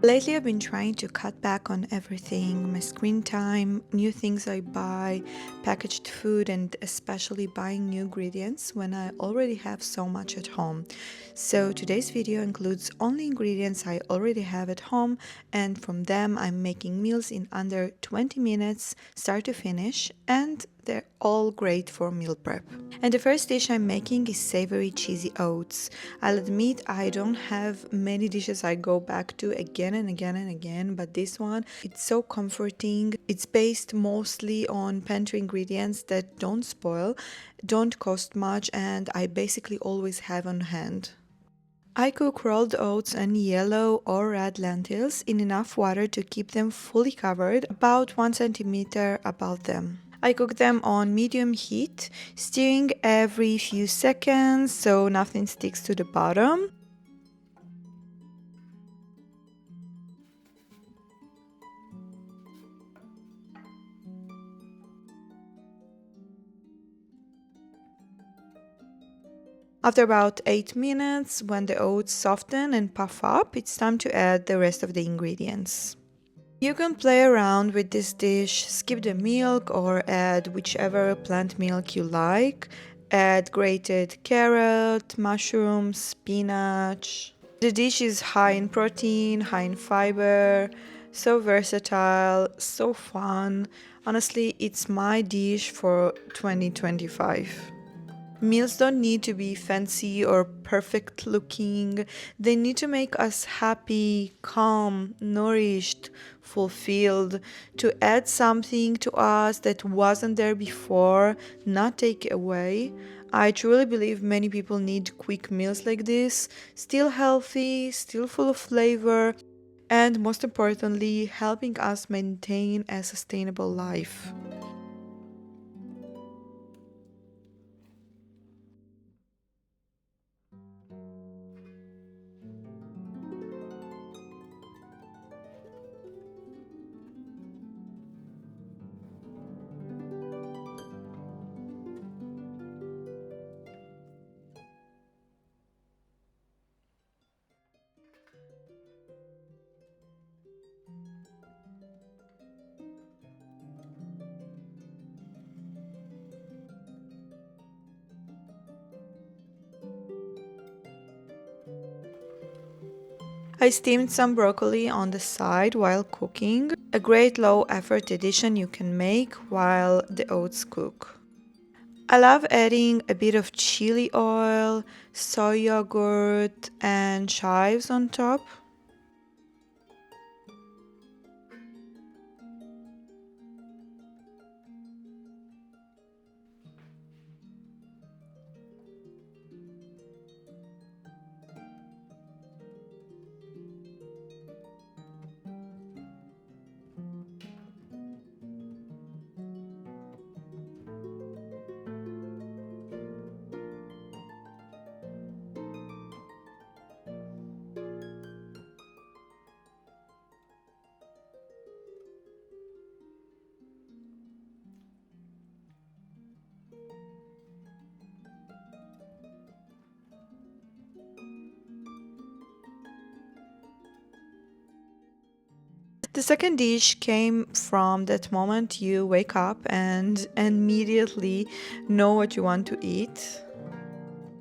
Lately, I've been trying to cut back on everything, my screen time, new things I buy, packaged food, and especially buying new ingredients when I already have so much at home. So today's video includes only ingredients I already have at home, and from them I'm making meals in under 20 minutes, start to finish, and they're all great for meal prep. And the first dish I'm making is savory cheesy oats. I'll admit I don't have many dishes I go back to again and again and again, but this one, it's so comforting. It's based mostly on pantry ingredients that don't spoil, don't cost much, and I basically always have on hand. I cook rolled oats and yellow or red lentils in enough water to keep them fully covered, about 1 centimeter above them. I cook them on medium heat, stirring every few seconds so nothing sticks to the bottom. After about 8 minutes, when the oats soften and puff up, it's time to add the rest of the ingredients. You can play around with this dish, skip the milk or add whichever plant milk you like. Add grated carrot, mushrooms, spinach. The dish is high in protein, high in fiber, so versatile, so fun. Honestly, it's my dish for 2025. Meals don't need to be fancy or perfect looking. They need to make us happy, calm, nourished, fulfilled, to add something to us that wasn't there before, not take away. I truly believe many people need quick meals like this, still healthy, still full of flavor, and most importantly, helping us maintain a sustainable life. I steamed some broccoli on the side while cooking, a great low effort addition you can make while the oats cook. I love adding a bit of chili oil, soy yogurt, and chives on top. The second dish came from that moment you wake up and immediately know what you want to eat.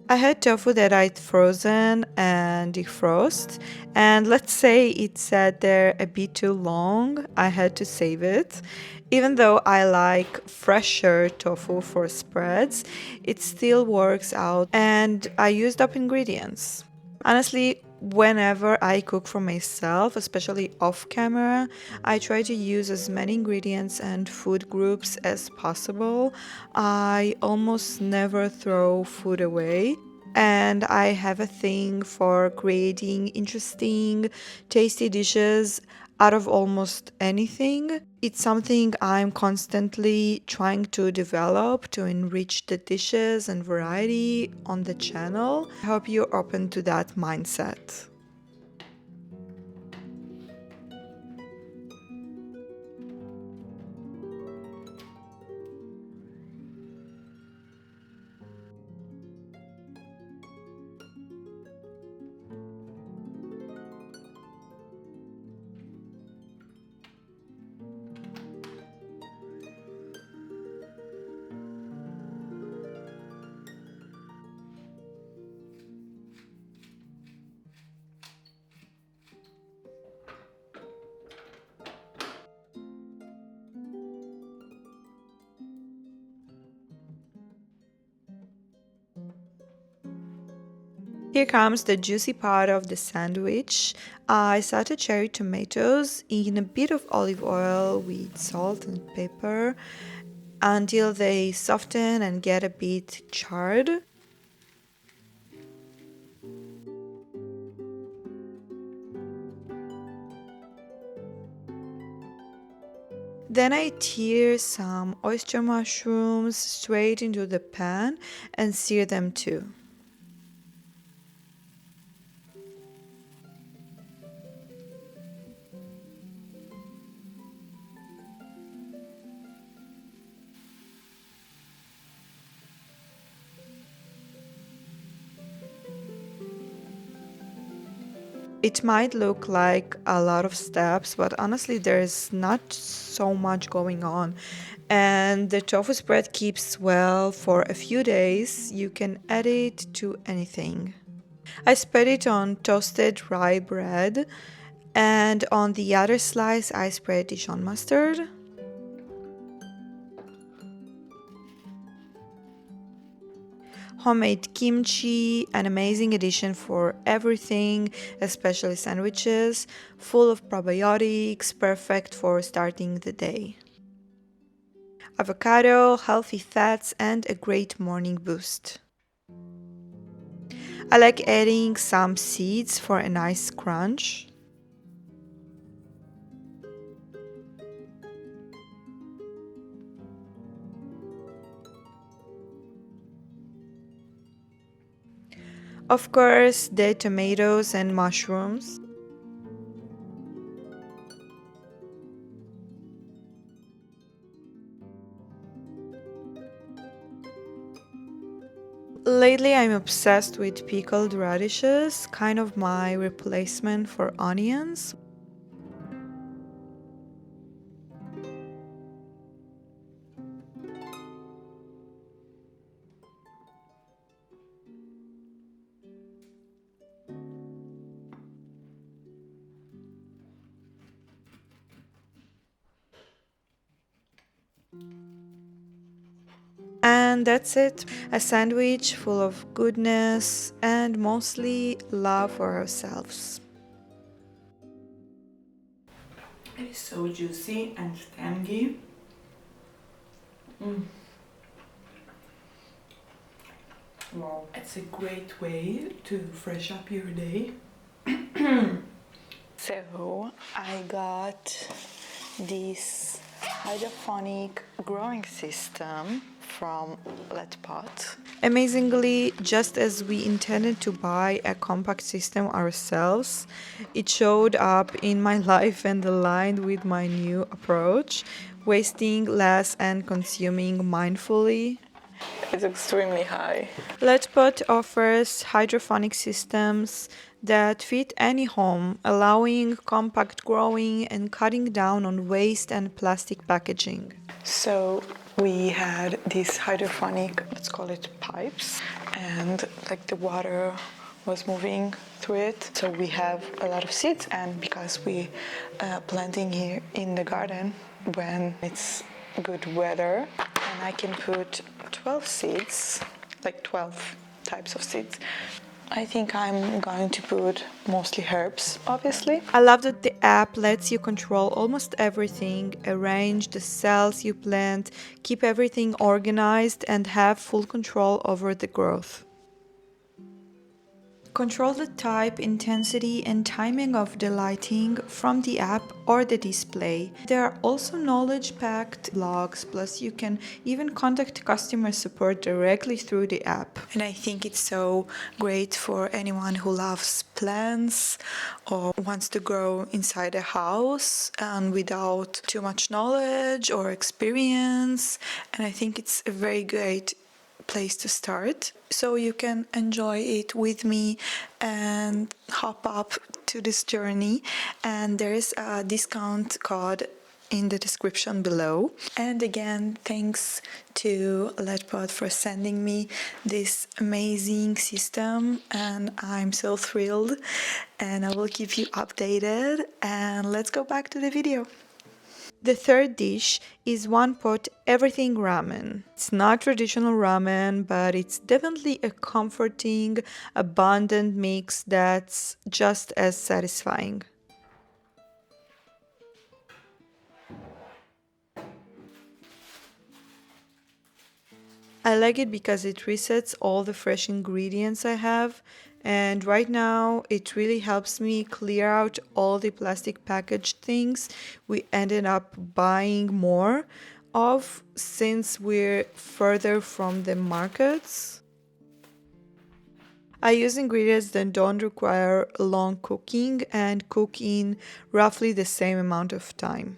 I had tofu that I'd frozen and defrost, and let's say it sat there a bit too long. I had to save it. Even though I like fresher tofu for spreads, it still works out, and I used up ingredients. Honestly, whenever I cook for myself, especially off camera, I try to use as many ingredients and food groups as possible. I almost never throw food away. And I have a thing for creating interesting, tasty dishes out of almost anything. It's something I'm constantly trying to develop to enrich the dishes and variety on the channel. I hope you're open to that mindset. Here comes the juicy part of the sandwich. I sauteed cherry tomatoes in a bit of olive oil with salt and pepper until they soften and get a bit charred. Then I tear some oyster mushrooms straight into the pan and sear them too. It might look like a lot of steps, but honestly, there's not so much going on. And the tofu spread keeps well for a few days. You can add it to anything. I spread it on toasted rye bread, and on the other slice, I spread Dijon mustard. Homemade kimchi, an amazing addition for everything, especially sandwiches, full of probiotics, perfect for starting the day. Avocado, healthy fats, and a great morning boost. I like adding some seeds for a nice crunch. Of course, the tomatoes and mushrooms. Lately, I'm obsessed with pickled radishes, kind of my replacement for onions. And that's it. A sandwich full of goodness and mostly love for ourselves. It is so juicy and tangy. Wow, it's a great way to fresh up your day. So I got this hydroponic growing system from LetPot. Amazingly, just as we intended to buy a compact system ourselves, it showed up in my life and aligned with my new approach, wasting less and consuming mindfully. It's extremely high. LetPot offers hydroponic systems that fit any home, allowing compact growing and cutting down on waste and plastic packaging. So we had these hydroponic, let's call it pipes, and like the water was moving through it. So we have a lot of seeds, and because we planting here in the garden when it's good weather, and I can put 12 seeds, like 12 types of seeds. I think I'm going to put mostly herbs, obviously. I love that the app lets you control almost everything, arrange the cells you plant, keep everything organized, and have full control over the growth. Control the type, intensity, and timing of the lighting from the app or the display. There are also knowledge-packed blogs, plus you can even contact customer support directly through the app. And I think it's so great for anyone who loves plants or wants to grow inside a house and without too much knowledge or experience. And I think it's a very great place to start, so you can enjoy it with me and hop up to this journey. And there is a discount code in the description below. And again, thanks to LetPot for sending me this amazing system, and I'm so thrilled, and I will keep you updated. And let's go back to the video. The third dish is one pot everything ramen. It's not traditional ramen, but it's definitely a comforting, abundant mix that's just as satisfying. I like it because it resets all the fresh ingredients I have, and right now it really helps me clear out all the plastic packaged things we ended up buying more of since we're further from the markets. I use ingredients that don't require long cooking and cook in roughly the same amount of time.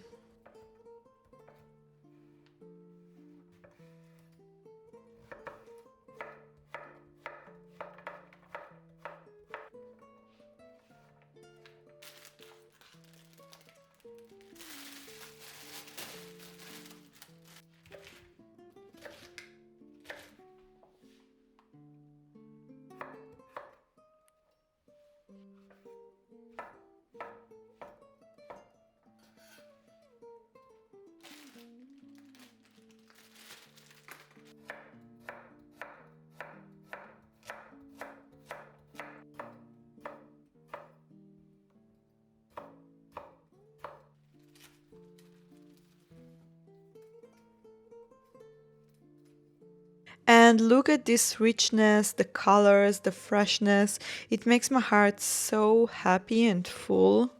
And look at this richness, the colors, the freshness. It makes my heart so happy and full.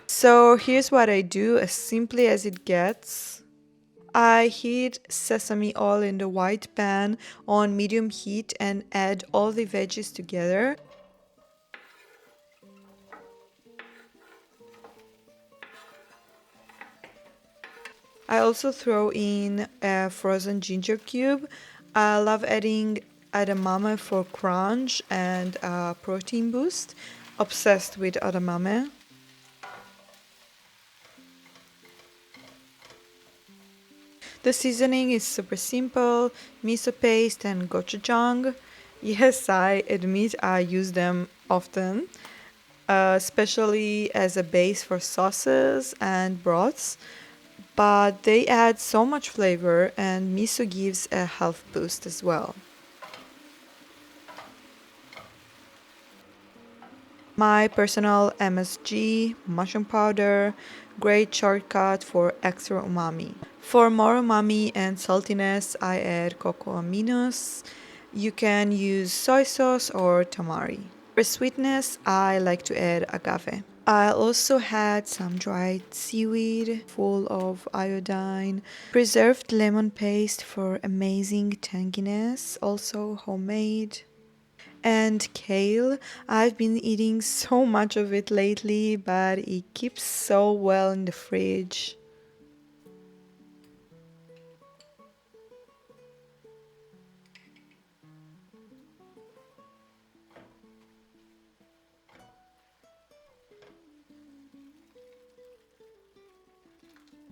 So here's what I do as simply as it gets. I heat sesame oil in the white pan on medium heat and add all the veggies together. I also throw in a frozen ginger cube. I love adding edamame for crunch and a protein boost. Obsessed with edamame. The seasoning is super simple, miso paste and gochujang. Yes, I admit I use them often, especially as a base for sauces and broths, but they add so much flavor and miso gives a health boost as well. My personal MSG, mushroom powder, great shortcut for extra umami. For more umami and saltiness, I add cocoa aminos. You can use soy sauce or tamari. For sweetness, I like to add agave. I also had some dried seaweed full of iodine, preserved lemon paste for amazing tanginess, also homemade. And kale, I've been eating so much of it lately, but it keeps so well in the fridge.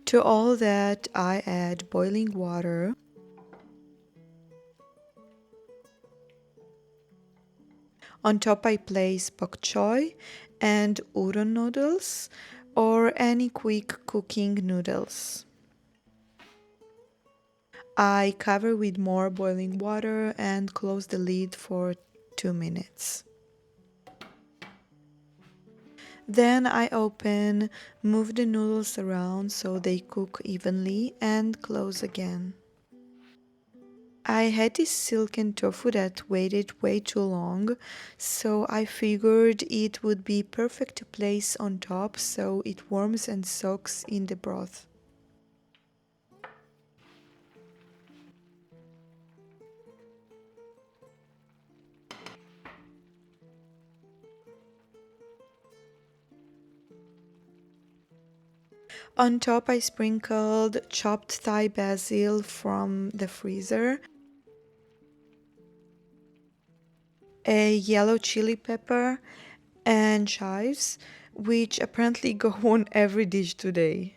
To all that, I add boiling water. On top, I place bok choy and udon noodles or any quick cooking noodles. I cover with more boiling water and close the lid for 2 minutes. Then I open, move the noodles around so they cook evenly, and close again. I had this silken tofu that waited way too long, so I figured it would be perfect to place on top so it warms and soaks in the broth. On top, I sprinkled chopped Thai basil from the freezer, a yellow chili pepper, and chives, which apparently go on every dish today.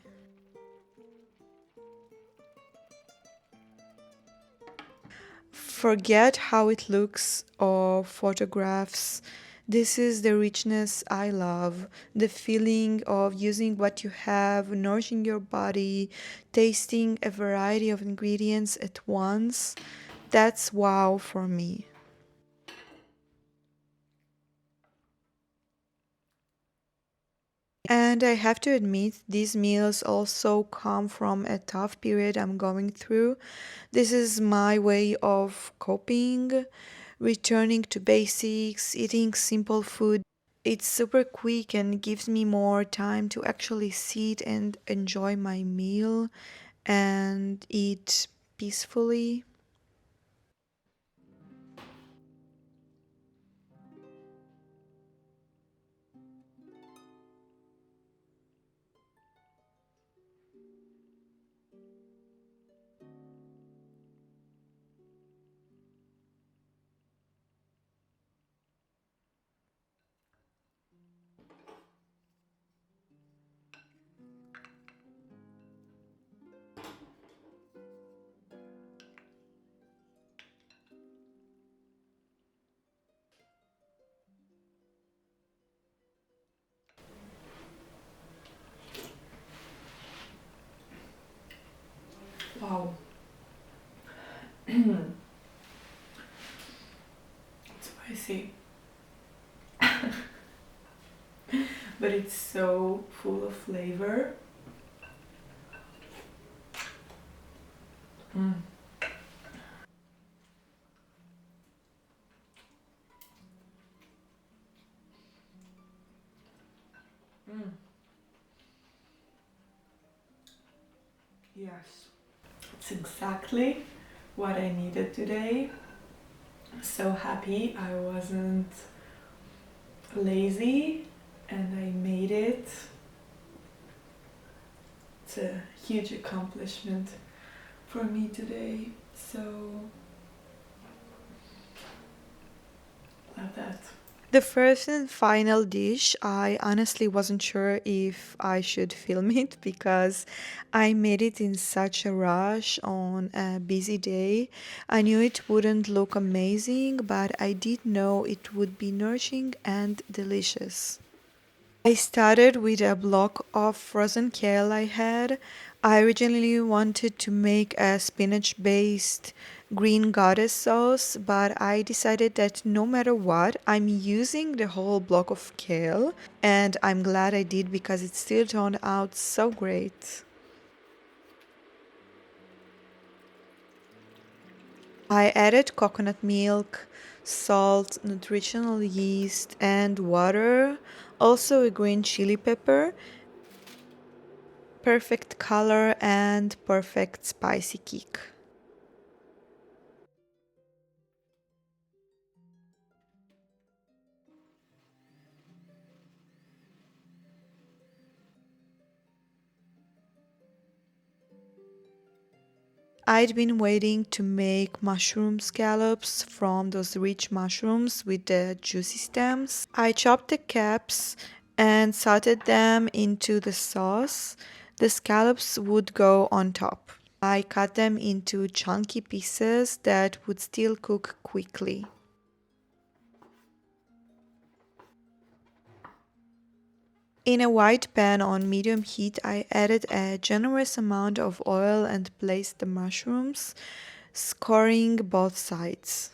Forget how it looks or photographs. This is the richness I love. The feeling of using what you have, nourishing your body, tasting a variety of ingredients at once. That's wow for me. And I have to admit, these meals also come from a tough period I'm going through. This is my way of coping, returning to basics, eating simple food. It's super quick and gives me more time to actually sit and enjoy my meal and eat peacefully. Wow, spicy, but it's so full of flavor. Mm. Mm. Yes, it's exactly what I needed today. So happy I wasn't lazy and I made it. It's a huge accomplishment for me today. So, love that. The first and final dish, I honestly wasn't sure if I should film it because I made it in such a rush on a busy day. I knew it wouldn't look amazing, but I did know it would be nourishing and delicious. I started with a block of frozen kale I had. I originally wanted to make a spinach based green goddess sauce, but I decided that no matter what, I'm using the whole block of kale, and I'm glad I did because it still turned out so great. I added coconut milk, salt, nutritional yeast, and water, also a green chili pepper. Perfect color and perfect spicy kick. I'd been waiting to make mushroom scallops from those rich mushrooms with the juicy stems. I chopped the caps and sauteed them into the sauce. The scallops would go on top. I cut them into chunky pieces that would still cook quickly. In a wide pan on medium heat, I added a generous amount of oil and placed the mushrooms, scoring both sides.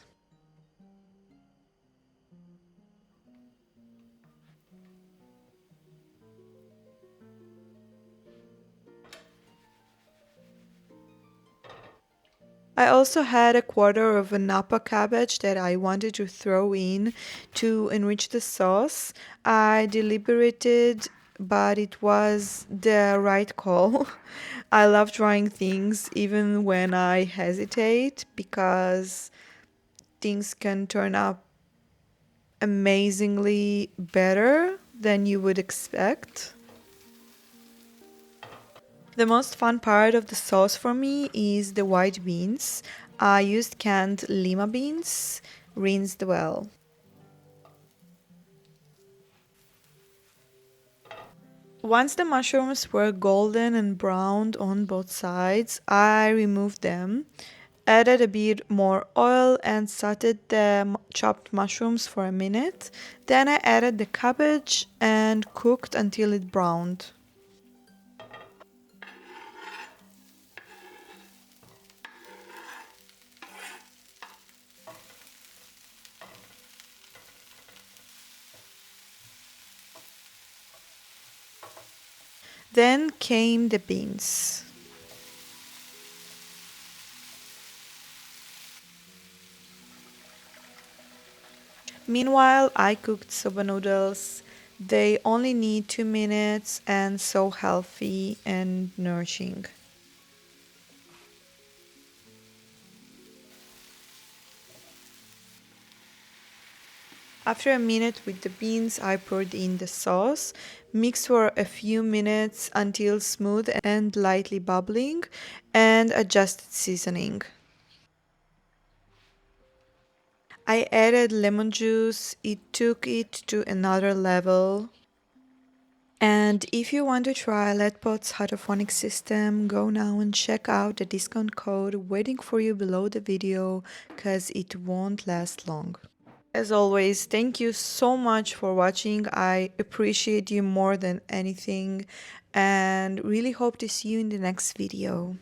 I also had a quarter of a Napa cabbage that I wanted to throw in to enrich the sauce. I deliberated, but it was the right call. I love trying things even when I hesitate because things can turn out amazingly better than you would expect. The most fun part of the sauce for me is the white beans. I used canned lima beans, rinsed well. Once the mushrooms were golden and browned on both sides, I removed them. Added a bit more oil and sauteed the chopped mushrooms for a minute. Then I added the cabbage and cooked until it browned. Then came the beans. Meanwhile, I cooked soba noodles. They only need 2 minutes and so healthy and nourishing. After a minute with the beans, I poured in the sauce, mixed for a few minutes until smooth and lightly bubbling, and adjusted seasoning. I added lemon juice, it took it to another level. And if you want to try LetPot's hydroponic system, go now and check out the discount code waiting for you below the video, cause it won't last long. As always, thank you so much for watching. I appreciate you more than anything and really hope to see you in the next video.